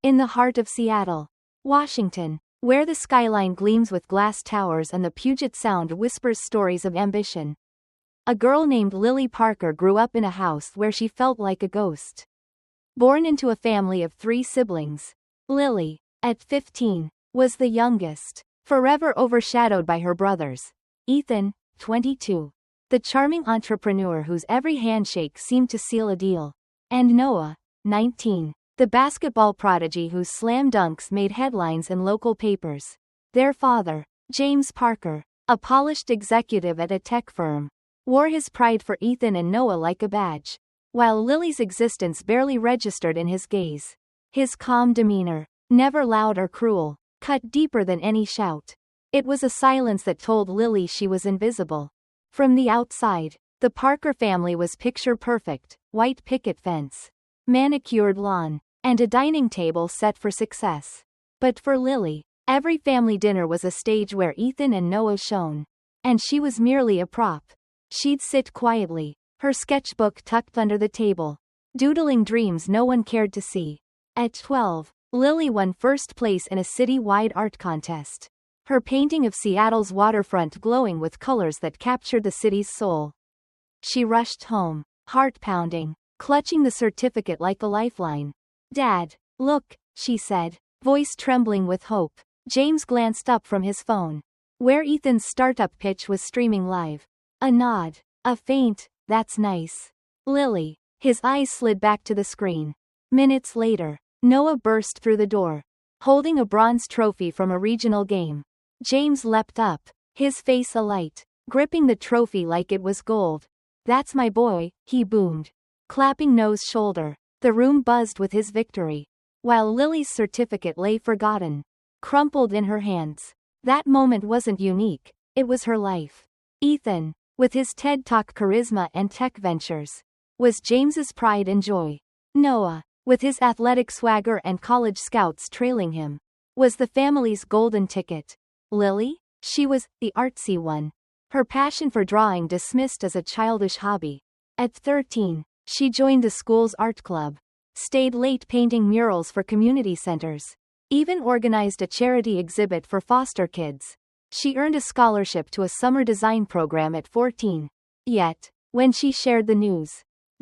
In the heart of Seattle, Washington, where the skyline gleams with glass towers and the Puget Sound whispers stories of ambition, a girl named Lily Parker grew up in a house where she felt like a ghost. Born into a family of 3 siblings, Lily, at 15, was the youngest, forever overshadowed by her brothers, Ethan, 22, the charming entrepreneur whose every handshake seemed to seal a deal, and Noah, 19, the basketball prodigy whose slam dunks made headlines in local papers. Their father, James Parker, a polished executive at a tech firm, wore his pride for Ethan and Noah like a badge, while Lily's existence barely registered in his gaze. His calm demeanor, never loud or cruel, cut deeper than any shout. It was a silence that told Lily she was invisible. From the outside, the Parker family was picture-perfect: white picket fence, manicured lawn, and a dining table set for success. But for Lily, every family dinner was a stage where Ethan and Noah shone. And she was merely a prop. She'd sit quietly, her sketchbook tucked under the table, doodling dreams no one cared to see. At 12, Lily won first place in a city-wide art contest, her painting of Seattle's waterfront glowing with colors that captured the city's soul. She rushed home, heart pounding, clutching the certificate like a lifeline. "Dad, look," she said, voice trembling with hope. James glanced up from his phone, where Ethan's startup pitch was streaming live. A nod, a faint, "That's nice, Lily." His eyes slid back to the screen. Minutes later, Noah burst through the door, holding a bronze trophy from a regional game. James leapt up, his face alight, gripping the trophy like it was gold. "That's my boy," he boomed, clapping Noah's shoulder. The room buzzed with his victory, while Lily's certificate lay forgotten, crumpled in her hands. That moment wasn't unique, it was her life. Ethan, with his TED Talk charisma and tech ventures, was James's pride and joy. Noah, with his athletic swagger and college scouts trailing him, was the family's golden ticket. Lily? She was the artsy one, her passion for drawing dismissed as a childish hobby. At 13, she joined the school's art club, stayed late painting murals for community centers, even organized a charity exhibit for foster kids. She earned a scholarship to a summer design program at 14. Yet, when she shared the news,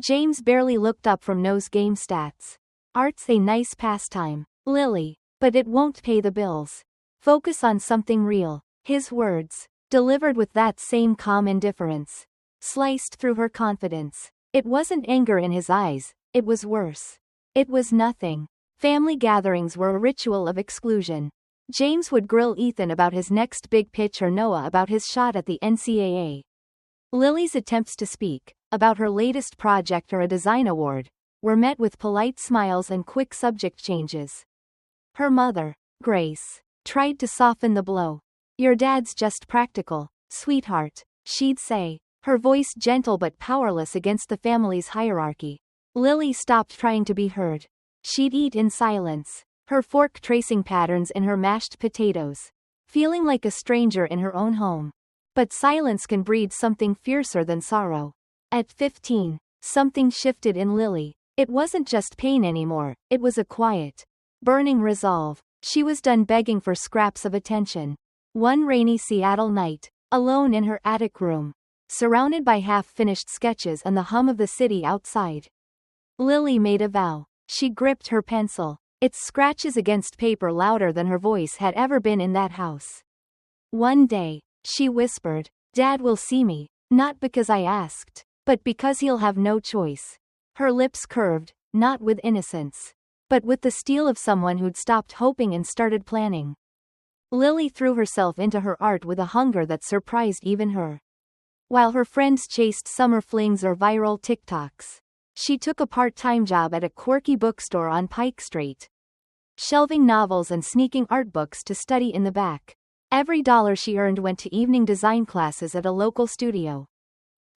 James barely looked up from Noah's game stats. "Art's a nice pastime, Lily, but it won't pay the bills. Focus on something real." His words, delivered with that same calm indifference, sliced through her confidence. It wasn't anger in his eyes, it was worse. It was nothing. Family gatherings were a ritual of exclusion. James would grill Ethan about his next big pitch or Noah about his shot at the NCAA. Lily's attempts to speak about her latest project or a design award were met with polite smiles and quick subject changes. Her mother, Grace, tried to soften the blow. "Your dad's just practical, sweetheart," she'd say, her voice gentle but powerless against the family's hierarchy. Lily stopped trying to be heard. She'd eat in silence, her fork tracing patterns in her mashed potatoes, feeling like a stranger in her own home. But silence can breed something fiercer than sorrow. At 15, something shifted in Lily. It wasn't just pain anymore, it was a quiet, burning resolve. She was done begging for scraps of attention. One rainy Seattle night, alone in her attic room, surrounded by half-finished sketches and the hum of the city outside, Lily made a vow. She gripped her pencil, its scratches against paper louder than her voice had ever been in that house. "One day," she whispered, "Dad will see me, not because I asked, but because he'll have no choice." Her lips curved, not with innocence, but with the steel of someone who'd stopped hoping and started planning. Lily threw herself into her art with a hunger that surprised even her. While her friends chased summer flings or viral TikToks, she took a part-time job at a quirky bookstore on Pike Street, shelving novels and sneaking art books to study in the back. Every dollar she earned went to evening design classes at a local studio.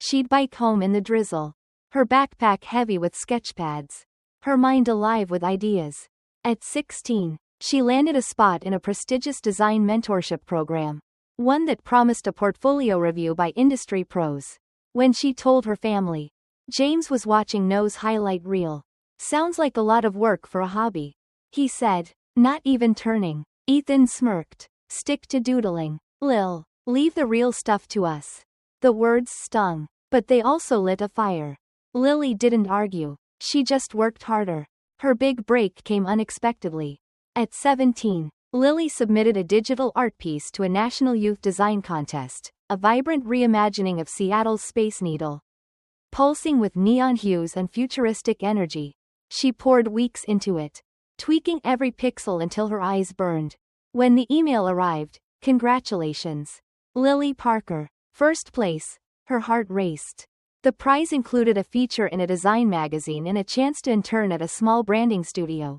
She'd bike home in the drizzle, her backpack heavy with sketchpads, her mind alive with ideas. At 16, she landed a spot in a prestigious design mentorship program, one that promised a portfolio review by industry pros. When she told her family, James was watching Noah's highlight reel. "Sounds like a lot of work for a hobby." he said, not even turning. Ethan smirked. Stick to doodling. Lil, leave the real stuff to us. The words stung, but they also lit a fire. Lily didn't argue. She just worked harder. Her big break came unexpectedly. At 17, Lily submitted a digital art piece to a National Youth Design Contest, a vibrant reimagining of Seattle's Space Needle. Pulsing with neon hues and futuristic energy, she poured weeks into it, tweaking every pixel until her eyes burned. When the email arrived, congratulations, Lily Parker, first place, her heart raced. The prize included a feature in a design magazine and a chance to intern at a small branding studio.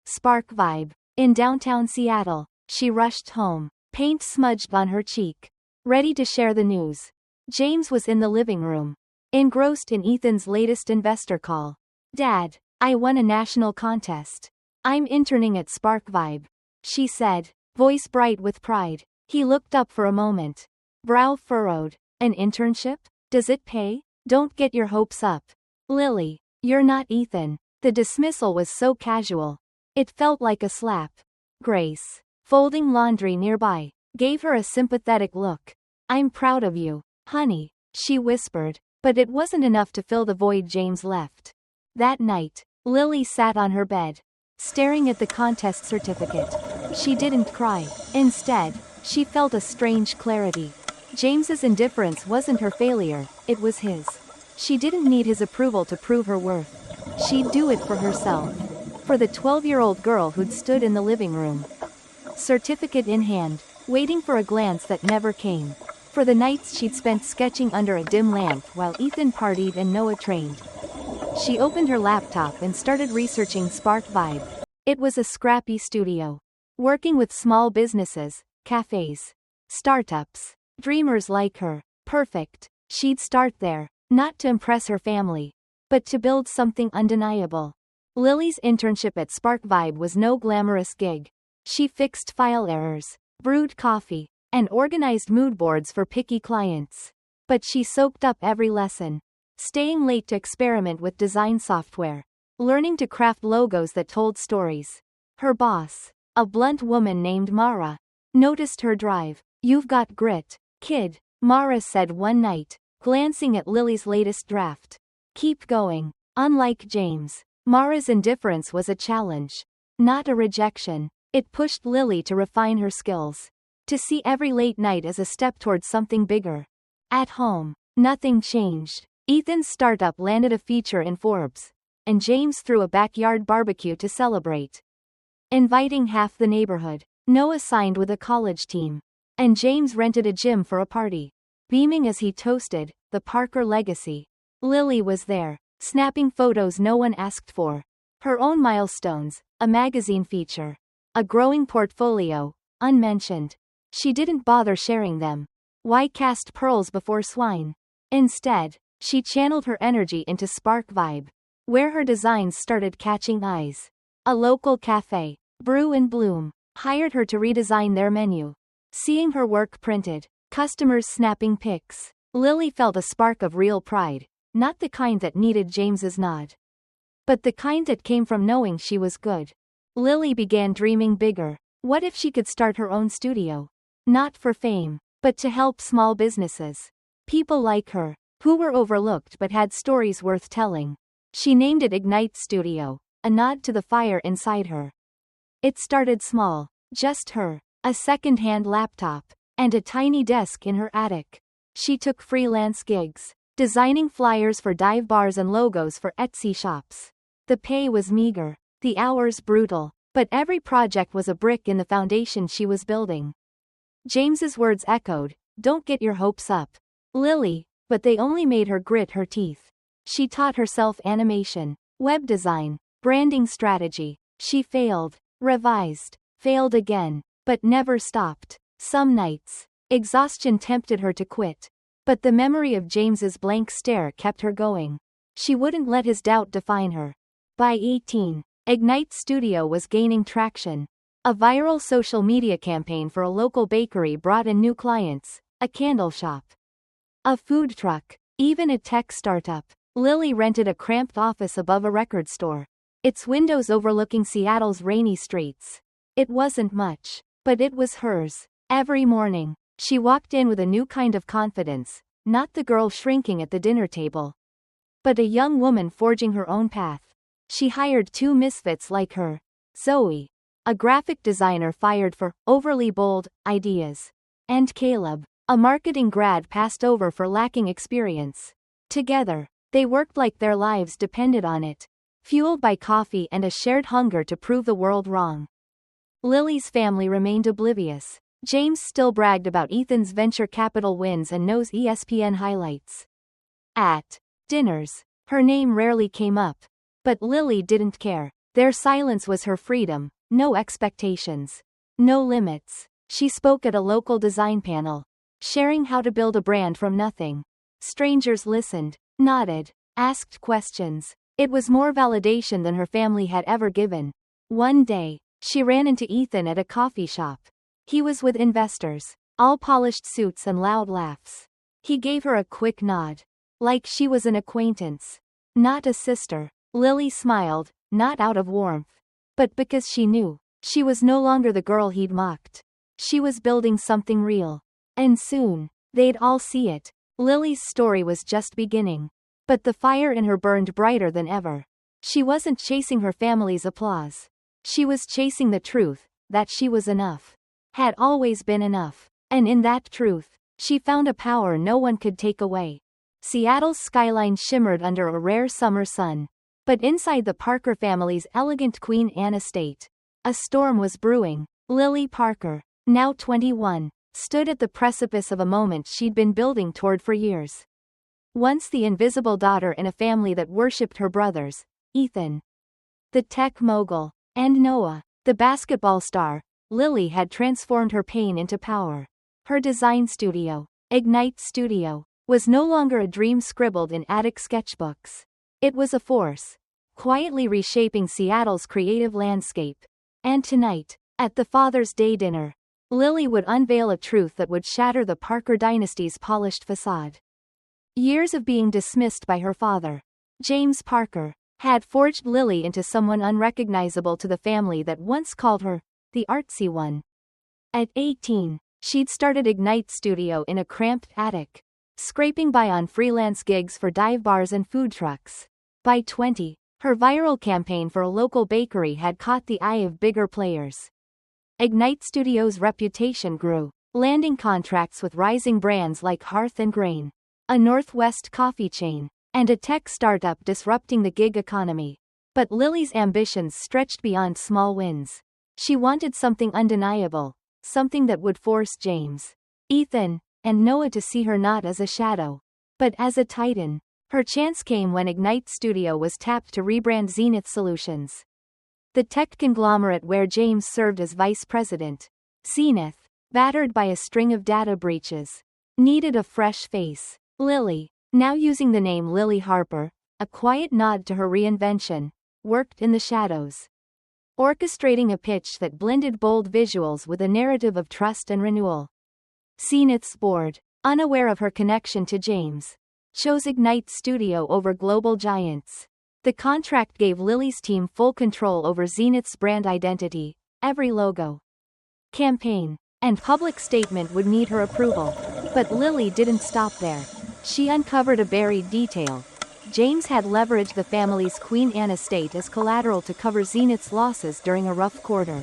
Spark Vibe. In downtown Seattle, she rushed home, paint smudged on her cheek, ready to share the news. James was in the living room, engrossed in Ethan's latest investor call. Dad, I won a national contest. I'm interning at Spark Vibe, she said, voice bright with pride. He looked up for a moment, brow furrowed. An internship? Does it pay? Don't get your hopes up. Lily, you're not Ethan. The dismissal was so casual. It felt like a slap. Grace, folding laundry nearby, gave her a sympathetic look. I'm proud of you, honey, she whispered, but it wasn't enough to fill the void James left. That night, Lily sat on her bed, staring at the contest certificate. She didn't cry. Instead, she felt a strange clarity. James's indifference wasn't her failure, it was his. She didn't need his approval to prove her worth. She'd do it for herself. For the 12-year-old girl who'd stood in the living room, certificate in hand, waiting for a glance that never came. For the nights she'd spent sketching under a dim lamp while Ethan partied and Noah trained. She opened her laptop and started researching Spark Vibe. It was a scrappy studio, working with small businesses, cafes, startups, dreamers like her. Perfect. She'd start there, not to impress her family, but to build something undeniable. Lily's internship at Spark Vibe was no glamorous gig. She fixed file errors, brewed coffee, and organized mood boards for picky clients. But she soaked up every lesson, staying late to experiment with design software, learning to craft logos that told stories. Her boss, a blunt woman named Mara, noticed her drive. You've got grit, kid, Mara said one night, glancing at Lily's latest draft. Keep going. Unlike James, Mara's indifference was a challenge, not a rejection. It pushed Lily to refine her skills, to see every late night as a step towards something bigger. At home, nothing changed. Ethan's startup landed a feature in Forbes, and James threw a backyard barbecue to celebrate, inviting half the neighborhood. Noah signed with a college team, and James rented a gym for a party, beaming as he toasted the Parker legacy. Lily was there, snapping photos no one asked for. Her own milestones, a magazine feature, a growing portfolio, unmentioned. She didn't bother sharing them. Why cast pearls before swine? Instead, she channeled her energy into Spark Vibe, where her designs started catching eyes. A local cafe, Brew and Bloom, hired her to redesign their menu. Seeing her work printed, customers snapping pics, Lily felt a spark of real pride, not the kind that needed James's nod, but the kind that came from knowing she was good. Lily began dreaming bigger. What if she could start her own studio? Not for fame, but to help small businesses. People like her, who were overlooked but had stories worth telling. She named it Ignite Studio, a nod to the fire inside her. It started small, just her, a second-hand laptop, and a tiny desk in her attic. She took freelance gigs, designing flyers for dive bars and logos for Etsy shops. The pay was meager, the hours brutal, but every project was a brick in the foundation she was building. James's words echoed, "Don't get your hopes up, Lily," but they only made her grit her teeth. She taught herself animation, web design, branding strategy. She failed, revised, failed again, but never stopped. Some nights, exhaustion tempted her to quit, but the memory of James's blank stare kept her going. She wouldn't let his doubt define her. By 18, Ignite Studio was gaining traction. A viral social media campaign for a local bakery brought in new clients, a candle shop, a food truck, even a tech startup. Lily rented a cramped office above a record store, its windows overlooking Seattle's rainy streets. It wasn't much, but it was hers. Every morning, she walked in with a new kind of confidence, not the girl shrinking at the dinner table, but a young woman forging her own path. She hired two misfits like her, Zoe, a graphic designer fired for overly bold ideas, and Caleb, a marketing grad passed over for lacking experience. Together, they worked like their lives depended on it, fueled by coffee and a shared hunger to prove the world wrong. Lily's family remained oblivious. James still bragged about Ethan's venture capital wins and knows ESPN highlights. At dinners, her name rarely came up. But Lily didn't care. Their silence was her freedom, no expectations, no limits. She spoke at a local design panel, sharing how to build a brand from nothing. Strangers listened, nodded, asked questions. It was more validation than her family had ever given. One day, she ran into Ethan at a coffee shop. He was with investors, all polished suits and loud laughs. He gave her a quick nod, like she was an acquaintance, not a sister. Lily smiled, not out of warmth, but because she knew she was no longer the girl he'd mocked. She was building something real. And soon, they'd all see it. Lily's story was just beginning. But the fire in her burned brighter than ever. She wasn't chasing her family's applause. She was chasing the truth, that she was enough. Had always been enough. And in that truth, she found a power no one could take away. Seattle's skyline shimmered under a rare summer sun. But inside the Parker family's elegant Queen Anne estate, a storm was brewing. Lily Parker, now 21, stood at the precipice of a moment she'd been building toward for years. Once the invisible daughter in a family that worshipped her brothers, Ethan, the tech mogul, and Noah, the basketball star, Lily had transformed her pain into power. Her design studio, Ignite Studio, was no longer a dream scribbled in attic sketchbooks. It was a force, quietly reshaping Seattle's creative landscape. And tonight, at the Father's Day dinner, Lily would unveil a truth that would shatter the Parker dynasty's polished facade. Years of being dismissed by her father, James Parker, had forged Lily into someone unrecognizable to the family that once called her the artsy one. At 18, she'd started Ignite Studio in a cramped attic, scraping by on freelance gigs for dive bars and food trucks. By 20, her viral campaign for a local bakery had caught the eye of bigger players. Ignite Studio's reputation grew, landing contracts with rising brands like Hearth and Grain, a Northwest coffee chain, and a tech startup disrupting the gig economy. But Lily's ambitions stretched beyond small wins. She wanted something undeniable, something that would force James, Ethan, and Noah to see her not as a shadow, but as a titan. Her chance came when Ignite Studio was tapped to rebrand Zenith Solutions, the tech conglomerate where James served as vice president. Zenith, battered by a string of data breaches, needed a fresh face. Lily, now using the name Lily Harper, a quiet nod to her reinvention, worked in the shadows, orchestrating a pitch that blended bold visuals with a narrative of trust and renewal. Zenith's board, unaware of her connection to James, chose Ignite Studio over global giants. The contract gave Lily's team full control over Zenith's brand identity. Every logo, campaign, and public statement would need her approval. But Lily didn't stop there. She uncovered a buried detail. James had leveraged the family's Queen Anne estate as collateral to cover Zenith's losses during a rough quarter.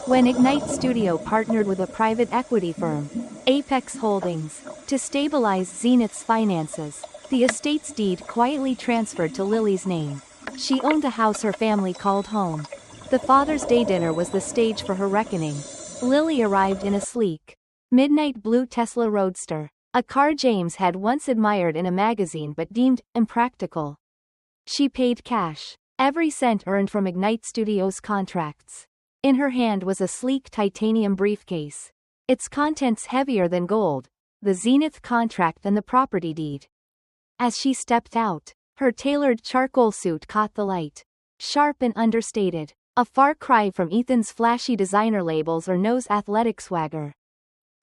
When Ignite Studio partnered with a private equity firm, Apex Holdings, to stabilize Zenith's finances, the estate's deed quietly transferred to Lily's name. She owned a house her family called home. The Father's Day dinner was the stage for her reckoning. Lily arrived in a sleek, midnight blue Tesla Roadster, a car James had once admired in a magazine but deemed impractical. She paid cash, every cent earned from Ignite Studios contracts. In her hand was a sleek titanium briefcase, its contents heavier than gold, the Zenith contract and the property deed. As she stepped out, her tailored charcoal suit caught the light. Sharp and understated, a far cry from Ethan's flashy designer labels or Noah's athletic swagger.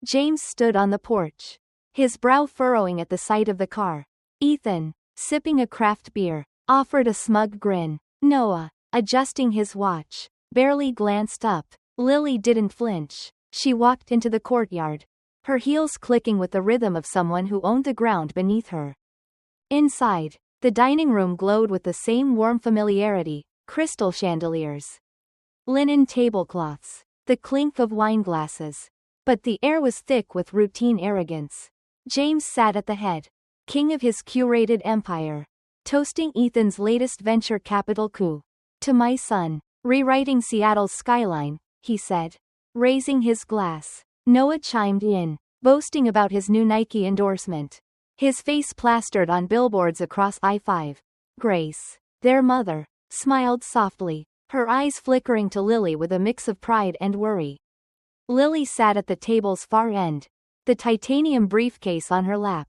James stood on the porch, his brow furrowing at the sight of the car. Ethan, sipping a craft beer, offered a smug grin. Noah, adjusting his watch. Barely glanced up. Lily didn't flinch. She walked into the courtyard, her heels clicking with the rhythm of someone who owned the ground beneath her. Inside, the dining room glowed with the same warm familiarity, crystal chandeliers, linen tablecloths, the clink of wineglasses. But the air was thick with routine arrogance. James sat at the head, king of his curated empire, toasting Ethan's latest venture capital coup. To my son, rewriting Seattle's skyline, he said, raising his glass. Noah chimed in, boasting about his new Nike endorsement. His face plastered on billboards across I-5. Grace, their mother, smiled softly, her eyes flickering to Lily with a mix of pride and worry. Lily sat at the table's far end, the titanium briefcase on her lap,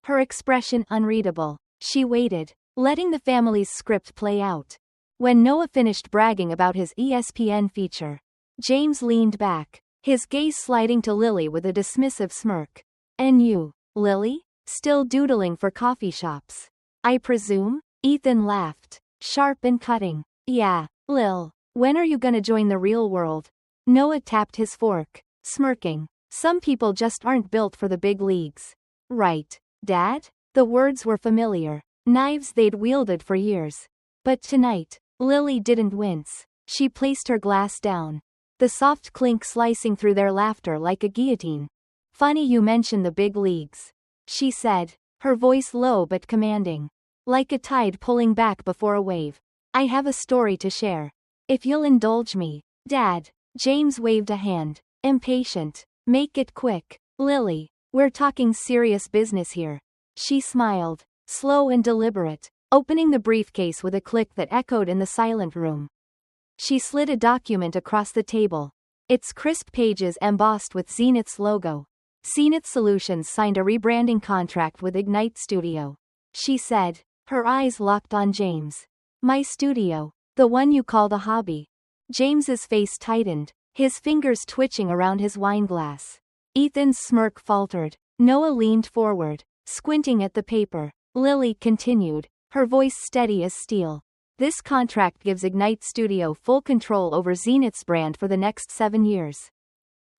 her expression unreadable. She waited, letting the family's script play out. When Noah finished bragging about his ESPN feature, James leaned back, his gaze sliding to Lily with a dismissive smirk. And you, Lily? Still doodling for coffee shops, I presume? Ethan laughed, sharp and cutting. Yeah, Lil, when are you gonna join the real world? Noah tapped his fork, smirking. Some people just aren't built for the big leagues. Right, Dad? The words were familiar, knives they'd wielded for years. But tonight, Lily didn't wince. She placed her glass down, the soft clink slicing through their laughter like a guillotine. Funny you mention the big leagues, she said, her voice low but commanding, like a tide pulling back before a wave. I have a story to share, if you'll indulge me. Dad, James waved a hand, impatient. Make it quick, Lily, we're talking serious business here. She smiled, slow and deliberate, opening the briefcase with a click that echoed in the silent room. She slid a document across the table, its crisp pages embossed with Zenith's logo. Zenith Solutions signed a rebranding contract with Ignite Studio, she said, her eyes locked on James. My studio, the one you called a hobby. James's face tightened, his fingers twitching around his wineglass. Ethan's smirk faltered. Noah leaned forward, squinting at the paper. Lily continued, her voice steady as steel. This contract gives Ignite Studio full control over Zenith's brand for the next 7 years.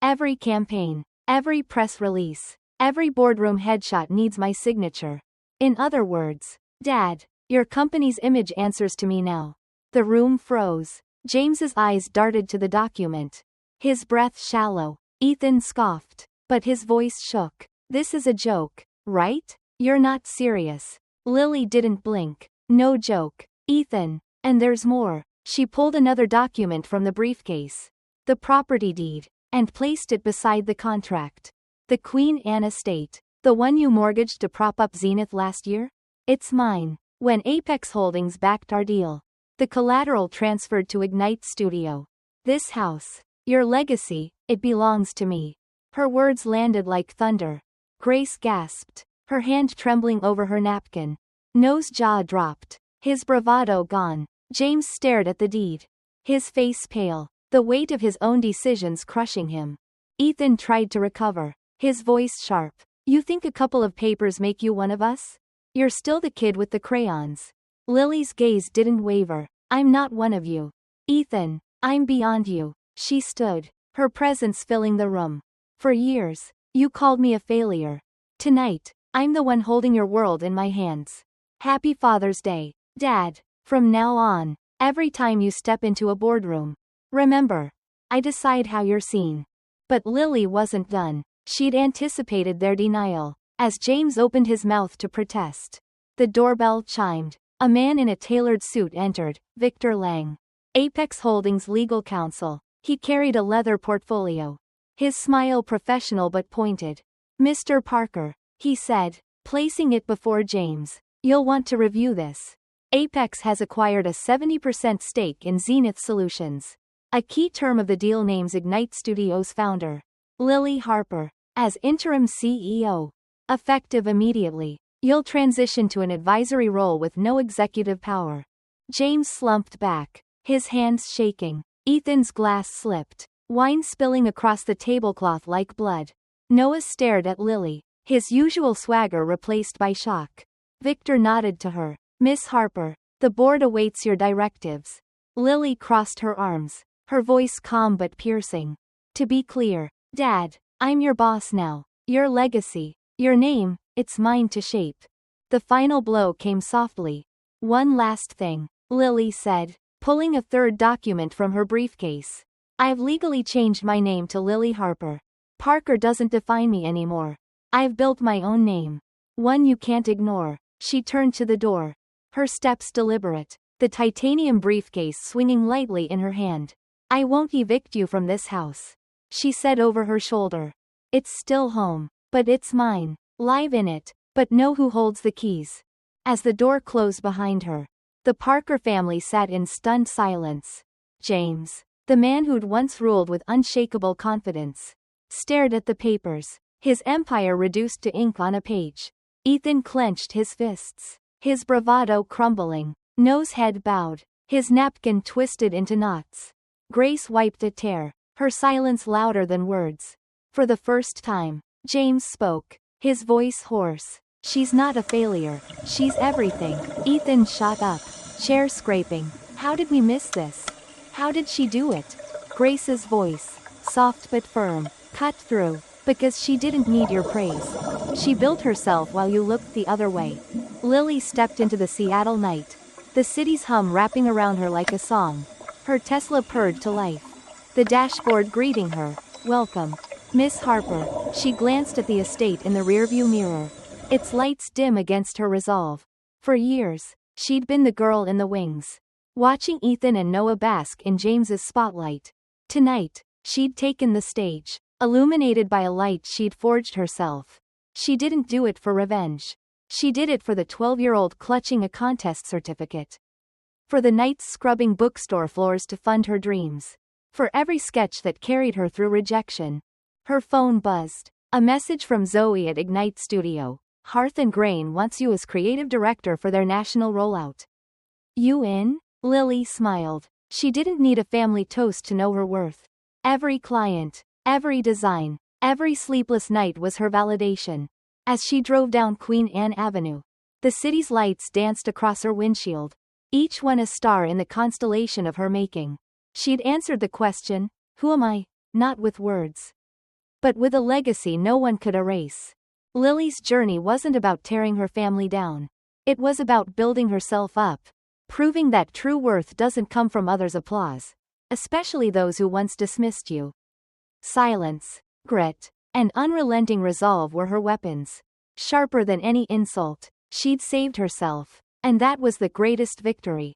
Every campaign, every press release, every boardroom headshot needs my signature. In other words, Dad, your company's image answers to me now. The room froze. James's eyes darted to the document, his breath shallow. Ethan scoffed, but his voice shook. This is a joke, right? You're not serious. Lily didn't blink. No joke, Ethan. And there's more. She pulled another document from the briefcase, the property deed, and placed it beside the contract. The Queen Anne estate, the one you mortgaged to prop up Zenith last year? It's mine. When Apex Holdings backed our deal, the collateral transferred to Ignite Studio. This house, your legacy, it belongs to me. Her words landed like thunder. Grace gasped, her hand trembling over her napkin. Noah's jaw dropped, his bravado gone. James stared at the deed, his face pale, the weight of his own decisions crushing him. Ethan tried to recover, his voice sharp. You think a couple of papers make you one of us? You're still the kid with the crayons. Lily's gaze didn't waver. I'm not one of you, Ethan. I'm beyond you. She stood, her presence filling the room. For years, you called me a failure. Tonight, I'm the one holding your world in my hands. Happy Father's Day, Dad. From now on, every time you step into a boardroom, remember, I decide how you're seen. But Lily wasn't done. She'd anticipated their denial. As James opened his mouth to protest, the doorbell chimed. A man in a tailored suit entered, Victor Lang, Apex Holdings legal counsel. He carried a leather portfolio, his smile professional but pointed. Mr. Parker, he said, placing it before James, you'll want to review this. Apex has acquired a 70% stake in Zenith Solutions. A key term of the deal names Ignite Studios founder, Lily Harper, as interim CEO. Effective immediately, you'll transition to an advisory role with no executive power. James slumped back, his hands shaking. Ethan's glass slipped, wine spilling across the tablecloth like blood. Noah stared at Lily, his usual swagger replaced by shock. Victor nodded to her. Miss Harper, the board awaits your directives. Lily crossed her arms, her voice calm but piercing. To be clear, Dad, I'm your boss now. Your legacy, your name, it's mine to shape. The final blow came softly. One last thing, Lily said, pulling a third document from her briefcase. I've legally changed my name to Lily Harper. Parker doesn't define me anymore. I've built my own name. One you can't ignore. She turned to the door. Her steps deliberate, the titanium briefcase swinging lightly in her hand. I won't evict you from this house, she said over her shoulder. It's still home, but it's mine. Live in it, but know who holds the keys. As the door closed behind her, the Parker family sat in stunned silence. James, the man who'd once ruled with unshakable confidence, stared at the papers, his empire reduced to ink on a page. Ethan clenched his fists, his bravado crumbling, nose head bowed, his napkin twisted into knots. Grace wiped a tear, her silence louder than words. For the first time, James spoke, his voice hoarse. She's not a failure, she's everything. Ethan shot up, chair scraping. How did we miss this? How did she do it? Grace's voice, soft but firm, cut through. Because she didn't need your praise. She built herself while you looked the other way. Lily stepped into the Seattle night, the city's hum wrapping around her like a song. Her Tesla purred to life, the dashboard greeting her. Welcome, Miss Harper. She glanced at the estate in the rearview mirror, its lights dim against her resolve. For years, she'd been the girl in the wings, watching Ethan and Noah bask in James's spotlight. Tonight, she'd taken the stage, illuminated by a light she'd forged herself. She didn't do it for revenge. She did it for the 12-year-old clutching a contest certificate. For the nights scrubbing bookstore floors to fund her dreams. For every sketch that carried her through rejection. Her phone buzzed. A message from Zoe at Ignite Studio. Hearth and Grain wants you as creative director for their national rollout. You in? Lily smiled. She didn't need a family toast to know her worth. Every client, every design, every sleepless night was her validation. As she drove down Queen Anne Avenue, the city's lights danced across her windshield, each one a star in the constellation of her making. She'd answered the question, who am I? Not with words, but with a legacy no one could erase. Lily's journey wasn't about tearing her family down. It was about building herself up, proving that true worth doesn't come from others' applause, especially those who once dismissed you. Silence, grit, and unrelenting resolve were her weapons. Sharper than any insult, she'd saved herself, and that was the greatest victory.